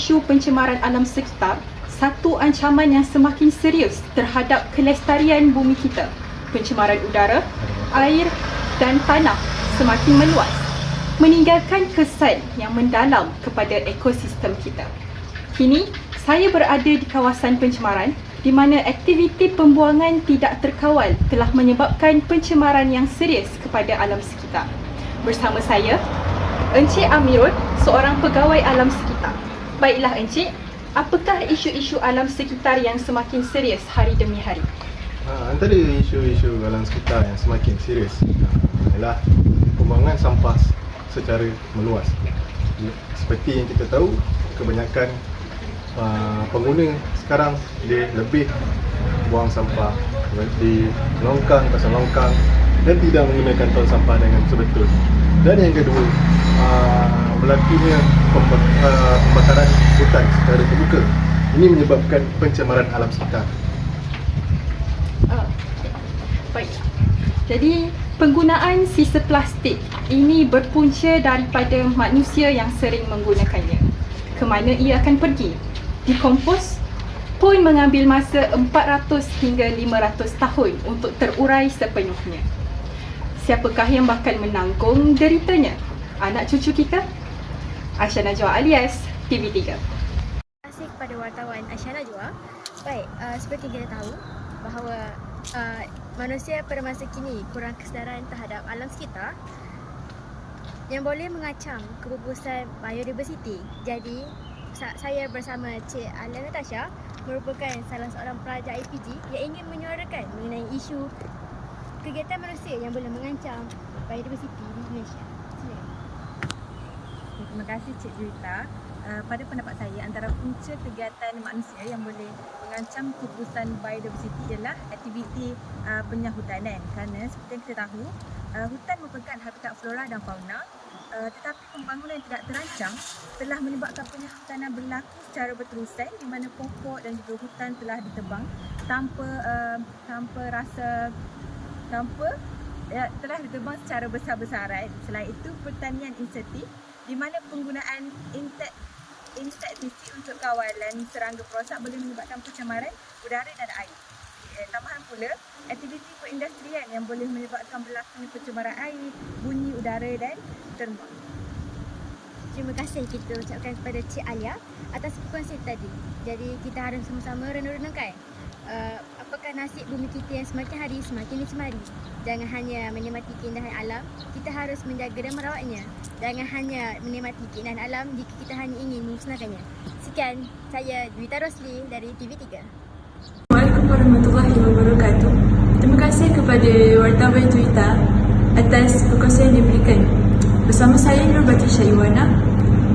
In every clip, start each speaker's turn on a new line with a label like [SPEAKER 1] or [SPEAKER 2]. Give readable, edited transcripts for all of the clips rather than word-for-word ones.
[SPEAKER 1] isu pencemaran alam sekitar satu ancaman yang semakin serius terhadap kelestarian bumi kita. Pencemaran udara, air dan tanah semakin meluas, meninggalkan kesan yang mendalam kepada ekosistem kita. Kini, saya berada di kawasan pencemaran di mana aktiviti pembuangan tidak terkawal telah menyebabkan pencemaran yang serius kepada alam sekitar. Bersama saya, Encik Amirul, seorang pegawai alam sekitar. Baiklah Encik, apakah isu-isu alam sekitar yang semakin serius hari demi hari?
[SPEAKER 2] Antara isu-isu alam sekitar yang semakin serius ialah pembuangan sampah secara meluas. Seperti yang kita tahu, kebanyakan pengguna sekarang dia lebih buang sampah di longkang, pasang longkang dan tidak menggunakan tong sampah dengan sebetul. Dan yang kedua, berlakunya pembakaran hutan secara terbuka. Ini menyebabkan pencemaran alam sekitar.
[SPEAKER 1] Baik. Jadi, penggunaan sisa plastik ini berpunca daripada manusia yang sering menggunakannya. Ke mana ia akan pergi? Dikompos pun mengambil masa 400 hingga 500 tahun untuk terurai sepenuhnya. Siapakah yang bakal menanggung deritanya? Anak cucu kita? Aisyah Najwa alias TV3.
[SPEAKER 3] Terima kasih kepada wartawan Aisyah Najwa. Baik, seperti kita tahu bahawa manusia pada masa kini kurang kesedaran terhadap alam sekitar yang boleh mengacam kepupusan biodiversiti. Jadi, saya bersama Cik Alia Natasha merupakan salah seorang pelajar IPG yang ingin menyuarakan mengenai isu kegiatan manusia yang boleh mengancam biodiversiti di Indonesia.
[SPEAKER 4] Terima kasih Cik Juwita. Pada pendapat saya, antara punca kegiatan manusia yang boleh mengancam kepupusan biodiversiti ialah aktiviti penyahutanan. Kerana seperti yang kita tahu, hutan merupakan habitat flora dan fauna, tetapi pembangunan yang tidak terancang telah menyebabkan penyahutanan berlaku secara berterusan di mana pokok dan juga hutan telah ditebang telah ditebang secara besar-besaran. Selain itu, pertanian insentif di mana penggunaan insektisida untuk kawalan serangga perosak boleh menyebabkan pencemaran udara dan air. Tambahan pula, aktiviti perindustrian yang boleh menyebabkan berlakunya pencemaran air, bunyi udara dan terma.
[SPEAKER 3] Terima kasih kita ucapkan kepada Cik Alia atas perkongsian tadi. Jadi kita harus sama-sama renung-renungkan apakah nasib bumi kita yang semakin hari semakin dicemari. Jangan hanya menikmati keindahan alam, kita harus menjaga dan merawatnya. Jangan hanya menikmati keindahan alam jika kita hanya ingin memusnahkannya. Sekian, saya Juwita Rosli dari TV3.
[SPEAKER 5] Assalamualaikum warahmatullahi wabarakatuh. Terima kasih kepada wartawan Juwita atas perkongsian yang diberikan. Bersama saya Nur Batisha Iwana,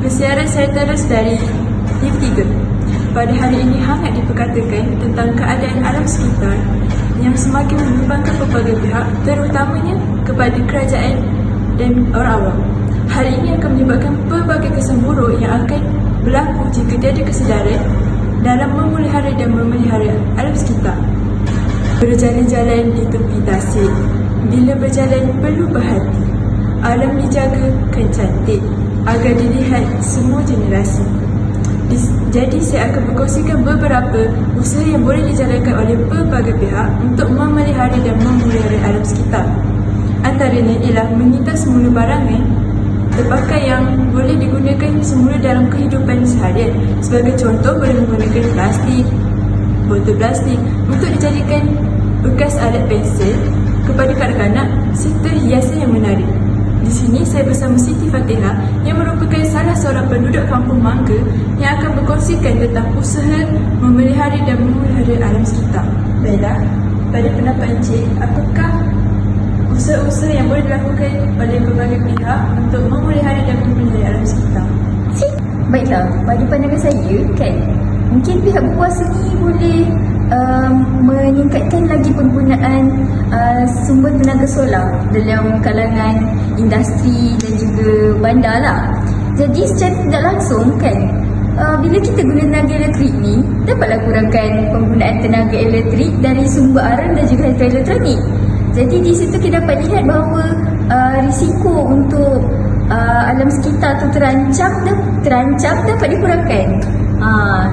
[SPEAKER 5] persiaran saya terus dari TV3. Pada hari ini hangat diperkatakan tentang keadaan alam sekitar yang semakin membimbangkan pelbagai pihak, terutamanya kepada kerajaan dan orang awam. Hari ini akan menyebabkan pelbagai kesan buruk yang akan berlaku jika tiada kesedaran dalam memelihara dan memelihara alam sekitar. Berjalan-jalan di tepi tasik, bila berjalan perlu berhati. Alam dijaga kan cantik agar dilihat semua generasi. Jadi saya akan berkongsikan beberapa usaha yang boleh dijalankan oleh pelbagai pihak untuk memelihara dan memelihara alam sekitar. Antaranya ialah menyita semula barangan terpakai yang boleh digunakan semula dalam kehidupan seharian. Sebagai contoh, boleh menggunakan plastik, botol plastik untuk dijadikan bekas alat pensel kepada kanak-kanak serta hiasan yang menarik. Di sini saya bersama Siti Fatihah yang merupakan salah seorang penduduk kampung Mangga yang akan berkongsikan tentang usaha memelihara dan memelihara alam sekitar. Baiklah, pada pendapat Encik, apakah usaha-usaha yang boleh dilakukan oleh pelbagai pihak untuk memelihara dan memelihara alam sekitar?
[SPEAKER 6] Baiklah, pada pandangan saya kan, mungkin pihak berkuasa ni boleh meningkatkan lagi penggunaan sumber tenaga solar dalam kalangan industri dan juga bandar lah. Jadi secara tidak langsung kan, bila kita guna tenaga elektrik ni, dapatlah kurangkan penggunaan tenaga elektrik dari sumber arang dan juga elektronik. Jadi di situ kita dapat lihat bahawa risiko untuk alam sekitar tu terancam dapat dikurangkan.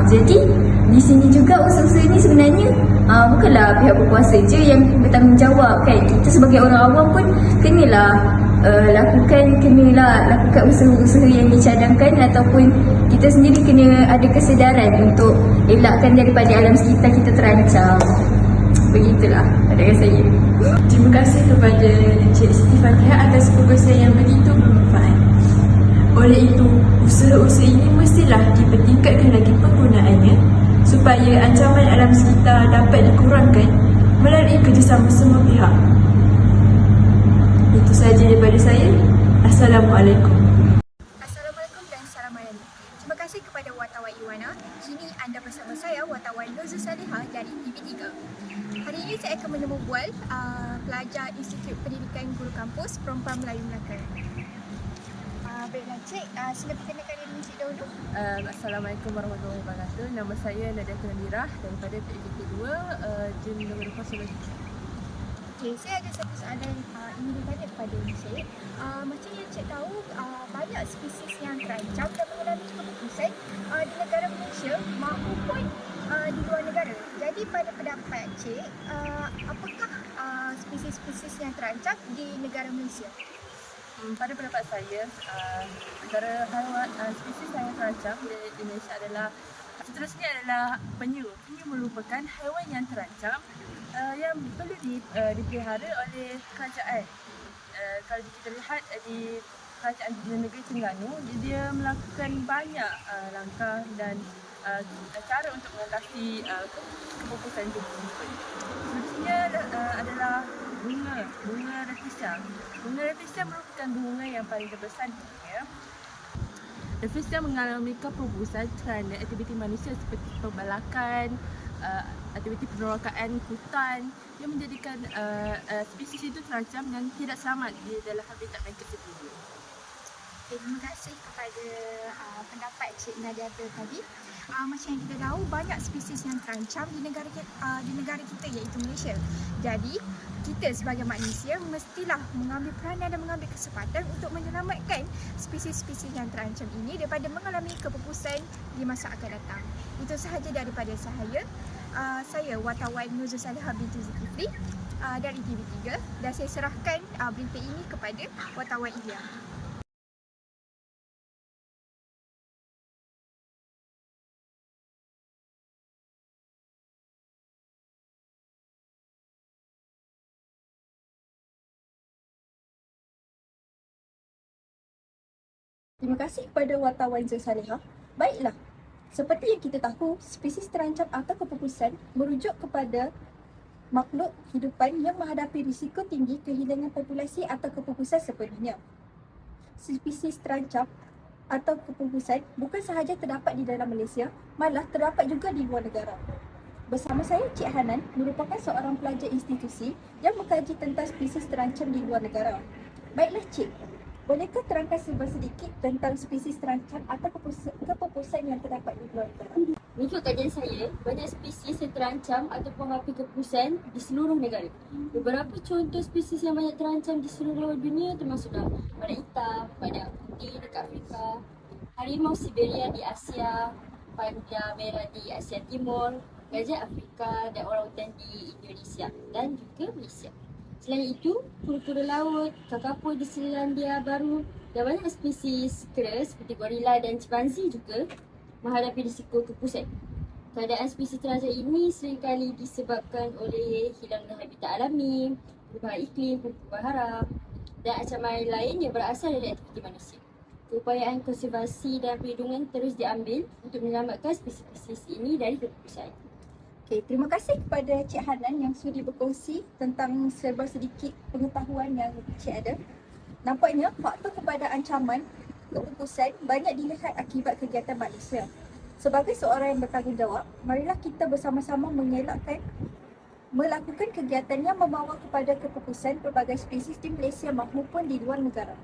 [SPEAKER 6] Jadi di sini juga usaha-usaha ni sebenarnya bukanlah pihak berkuasa je yang bertanggungjawab kan. Kita sebagai orang awam pun kenalah lakukan usaha-usaha yang dicadangkan, ataupun kita sendiri kena ada kesedaran untuk elakkan daripada alam sekitar kita terancam. Begitulah pandangan saya.
[SPEAKER 5] Terima kasih kepada Encik Siti Fatihah atas perkongsian yang begitu bermanfaat. Oleh itu, usaha-usaha ini mestilah dipertingkatkan lagi penggunaannya supaya ancaman alam sekitar dapat dikurangkan melalui kerjasama semua pihak. Itu sahaja daripada saya. Assalamualaikum.
[SPEAKER 3] Assalamualaikum dan salam Malayani. Terima kasih kepada wartawan Iwana. Kini anda bersama saya, wartawan Nurul Salihah dari TV3. Hari ini saya akan menemu bual pelajar Institut Pendidikan Guru Kampus Perempuan Melayu Melaka. Baiklah Cik, sila perkenalkan diri Cik dahulu.
[SPEAKER 4] Assalamualaikum warahmatullahi wabarakatuh. Nama saya Nadia Kulandirah daripada PIKT2 Jem Nomor Kosologi.
[SPEAKER 3] Okay, saya ada satu soalan ingin bertanya kepada Cik. Macam yang Cik tahu, banyak spesies yang terancam dan mengalami keputusan di negara Malaysia maupun di luar negara. Jadi pada pendapat Cik, apakah spesies-spesies yang terancam di negara Malaysia?
[SPEAKER 4] Pada pendapat saya, antara haiwan spesies yang terancam di Malaysia adalah seterusnya adalah penyu. Penyu merupakan haiwan yang terancam yang perlu dipelihara oleh kerajaan. Kalau kita lihat di kerajaan di negeri Terengganu, dia melakukan banyak langkah dan cara untuk mengatasi kepupusan tersebut. Seterusnya adalah bunga rafflesia. Bunga rafflesia merupakan bunga yang paling terbesar di dunia. Rafflesia mengalami kepupusan kerana aktiviti manusia seperti pembalakan, aktiviti penolakan hutan yang menjadikan spesies itu terancam dan tidak selamat di dalam habitat mereka sendiri.
[SPEAKER 3] Okay, terima kasih kepada pendapat Cik Nadia tadi. Macam yang kita tahu, banyak spesies yang terancam di negara kita iaitu Malaysia. Jadi, kita sebagai manusia mestilah mengambil peranan dan mengambil kesempatan untuk menyelamatkan spesies-spesies yang terancam ini daripada mengalami kepupusan di masa akan datang. Itu sahaja daripada saya. Saya wartawan Nurul Salihah binti Zulkifli dari TV3 dan saya serahkan berita ini kepada wartawan Ilya.
[SPEAKER 1] Terima kasih kepada wartawan Zul Salihah. Baiklah, seperti yang kita tahu, spesies terancam atau kepupusan merujuk kepada makhluk hidupan yang menghadapi risiko tinggi kehilangan populasi atau kepupusan sepenuhnya. Spesies terancam atau kepupusan bukan sahaja terdapat di dalam Malaysia, malah terdapat juga di luar negara. Bersama saya, Cik Hanan merupakan seorang pelajar institusi yang mengkaji tentang spesies terancam di luar negara. Baiklah Cik, bolehkah terangkan sedikit tentang spesies terancam atau kepupusan yang terdapat di luar negara?
[SPEAKER 6] Mengikut kajian saya, banyak spesies yang terancam atau menghadapi kepupusan di seluruh negara. Beberapa contoh spesies yang banyak terancam di seluruh dunia termasuklah badak hitam, badak putih dekat Afrika, harimau Siberia di Asia, panda merah di Asia Timur, gajah Afrika dan orangutan di Indonesia dan juga Malaysia. Selain itu, kura-kura laut, kakapo di Selandia Baru dan banyak spesies kera seperti gorila dan chimpanzee juga menghadapi risiko kepupusan. Keadaan spesies terancam ini seringkali disebabkan oleh hilangnya habitat alami, perubahan iklim, perubahan hara dan ancaman lain yang berasal dari aktiviti manusia. Keupayaan konservasi dan perlindungan terus diambil untuk menyelamatkan spesies ini dari kepupusan.
[SPEAKER 1] Okay, terima kasih kepada Cik Hanan yang sudi berkongsi tentang serba sedikit pengetahuan yang Cik ada. Nampaknya faktor kepada ancaman kepupusan banyak dilihat akibat kegiatan manusia. Sebagai seorang yang bertanggungjawab, marilah kita bersama-sama mengelakkan melakukan kegiatan yang membawa kepada kepupusan pelbagai spesies di Malaysia maupun di luar negara.